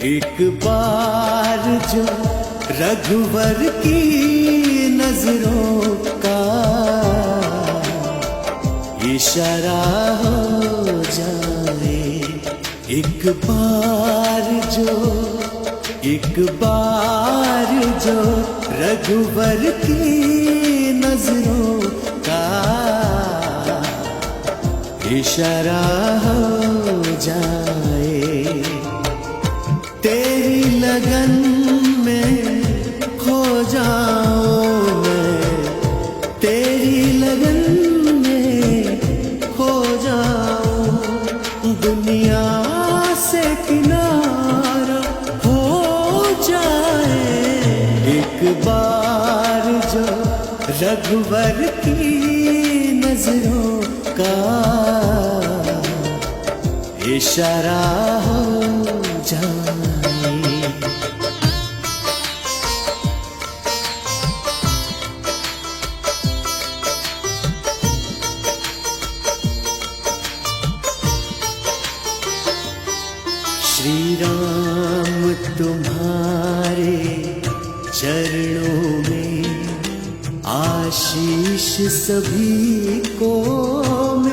एक बार जो रघुवर की नजरों का इशारा हो जाए, एक बार जो रघुवर की नजरों का इशारा हो जाए, तेरी लगन में खो जाऊं मैं, तेरी लगन में खो जाऊं, दुनिया से किनारा हो जाए, एक बार जो रघुवर की नजरों का इशारा हो जाए। श्री राम तुम्हारे चरणों में आशीष सभी को